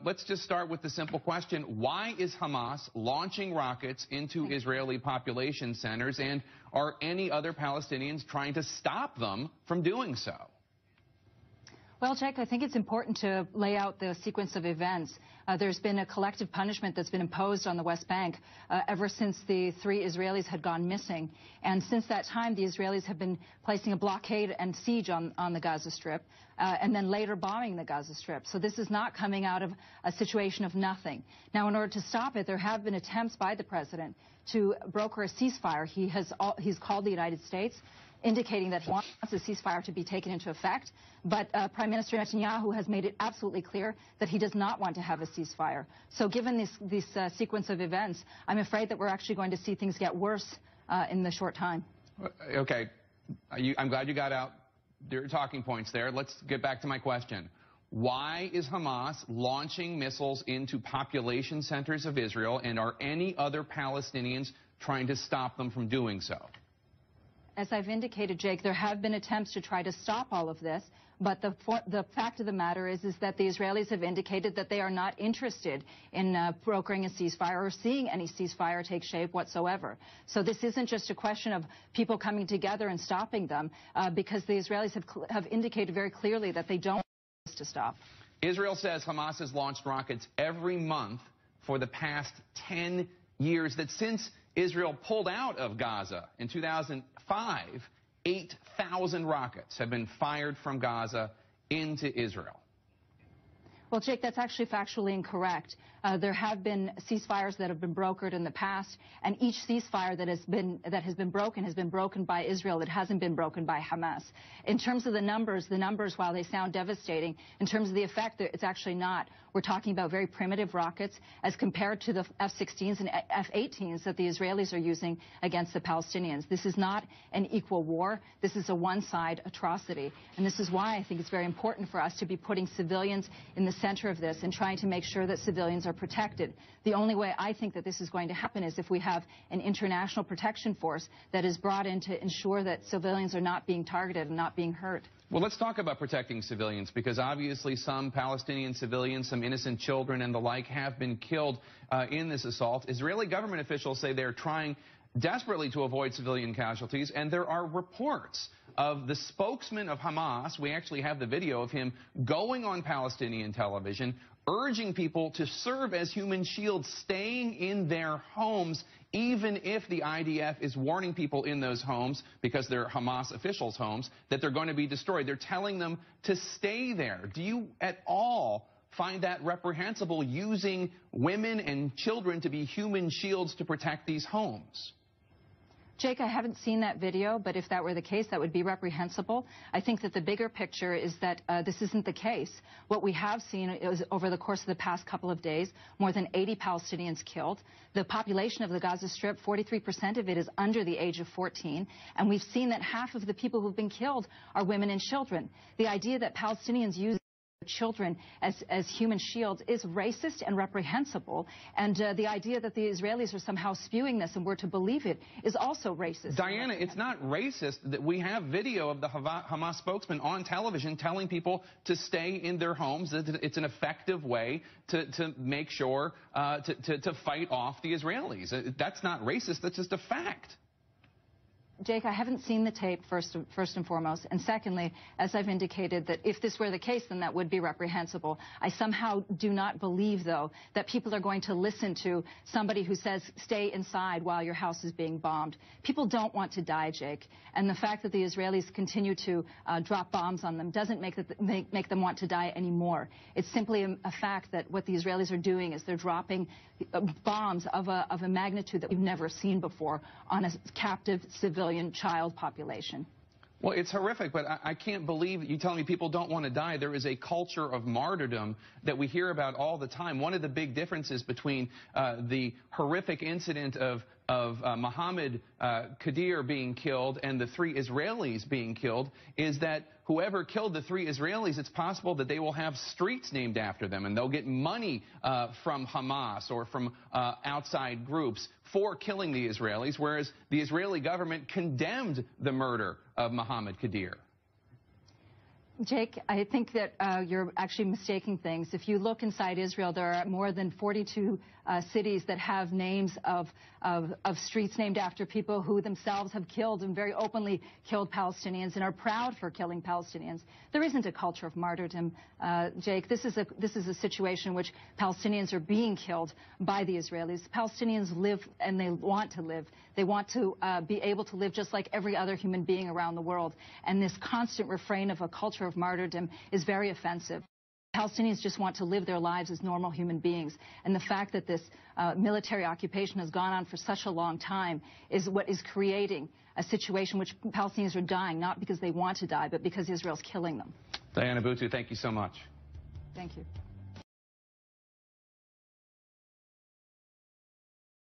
Let's just start with the simple question. Why is Hamas launching rockets into Israeli population centers, and are any other Palestinians trying to stop them from doing so? Well, Jake, I think it's important to lay out the sequence of events. There's been a collective punishment that's been imposed on the West Bank ever since the 3 Israelis had gone missing. And since that time, the Israelis have been placing a blockade and siege on the Gaza Strip, and then later bombing the Gaza Strip. So this is not coming out of a situation of nothing. Now, in order to stop it, there have been attempts by the president to broker a ceasefire. He's called the United States, indicating that he wants a ceasefire to be taken into effect. But Prime Minister Netanyahu has made it absolutely clear that he does not want to have a ceasefire. So given this sequence of events, I'm afraid that we're actually going to see things get worse in the short time. Okay. I'm glad you got out your talking points there. Let's get back to my question. Why is Hamas launching missiles into population centers of Israel, and are any other Palestinians trying to stop them from doing so? As I've indicated, Jake, there have been attempts to try to stop all of this, but the fact of the matter is that the Israelis have indicated that they are not interested in brokering a ceasefire or seeing any ceasefire take shape whatsoever. So this isn't just a question of people coming together and stopping them, because the Israelis have indicated very clearly that they don't want this to stop. Israel says Hamas has launched rockets every month for the past 10 years, that since Israel pulled out of Gaza in 2005, 8,000 rockets have been fired from Gaza into Israel. Well, Jake, that's actually factually incorrect. There have been ceasefires that have been brokered in the past, and each ceasefire that has been broken by Israel. It hasn't been broken by Hamas. In terms of the numbers, while they sound devastating, in terms of the effect, it's actually not. We're talking about very primitive rockets as compared to the F-16s and F-18s that the Israelis are using against the Palestinians. This is not an equal war. This is a one-side atrocity. And this is why I think it's very important for us to be putting civilians in the center of this and trying to make sure that civilians are protected. The only way I think that this is going to happen is if we have an international protection force that is brought in to ensure that civilians are not being targeted and not being hurt. Well, let's talk about protecting civilians, because obviously some Palestinian civilians, some innocent children and the like, have been killed in this assault. Israeli government officials say they're trying desperately to avoid civilian casualties, and there are reports of the spokesman of Hamas. We actually have the video of him going on Palestinian television, urging people to serve as human shields, staying in their homes, even if the IDF is warning people in those homes, because they're Hamas officials' homes, that they're going to be destroyed. They're telling them to stay there. Do you at all find that reprehensible, using women and children to be human shields to protect these homes? Jake, I haven't seen that video, but if that were the case, that would be reprehensible. I think that the bigger picture is that this isn't the case. What we have seen is, over the course of the past couple of days, more than 80 Palestinians killed. The population of the Gaza Strip, 43% of it is under the age of 14, and we've seen that half of the people who've been killed are women and children. The idea that Palestinians use children as human shields is racist and reprehensible, and the idea that the Israelis are somehow spewing this and we're to believe it is also racist. Diana, it's not racist that we have video of the Hamas spokesman on television telling people to stay in their homes. It's an effective way to make sure to fight off the Israelis. That's not racist, that's just a fact. Jake, I haven't seen the tape, first and foremost. And secondly, as I've indicated, that if this were the case, then that would be reprehensible. I somehow do not believe, though, that people are going to listen to somebody who says, stay inside while your house is being bombed. People don't want to die, Jake. And the fact that the Israelis continue to drop bombs on them doesn't make them want to die anymore. It's simply a fact that what the Israelis are doing is they're dropping bombs of a magnitude that we've never seen before on a captive civilian child population. Well, it's horrific, but I can't believe that you tell me people don't want to die. There is a culture of martyrdom that we hear about all the time. One of the big differences between the horrific incident of Mohammed Qadir being killed and the 3 Israelis being killed is that whoever killed the 3 Israelis, it's possible that they will have streets named after them, and they'll get money from Hamas or from outside groups for killing the Israelis, whereas the Israeli government condemned the murder of Mohammed Qadir. Jake, I think that you're actually mistaking things. If you look inside Israel, there are more than 42 cities that have names of streets named after people who themselves have killed and very openly killed Palestinians and are proud for killing Palestinians. There isn't a culture of martyrdom, Jake. This is a situation in which Palestinians are being killed by the Israelis. Palestinians live and they want to live. They want to be able to live just like every other human being around the world. And this constant refrain of a culture of martyrdom is very offensive. Palestinians just want to live their lives as normal human beings. And the fact that this military occupation has gone on for such a long time is what is creating a situation which Palestinians are dying, not because they want to die, but because Israel's killing them. Diana Buttu, thank you so much. Thank you.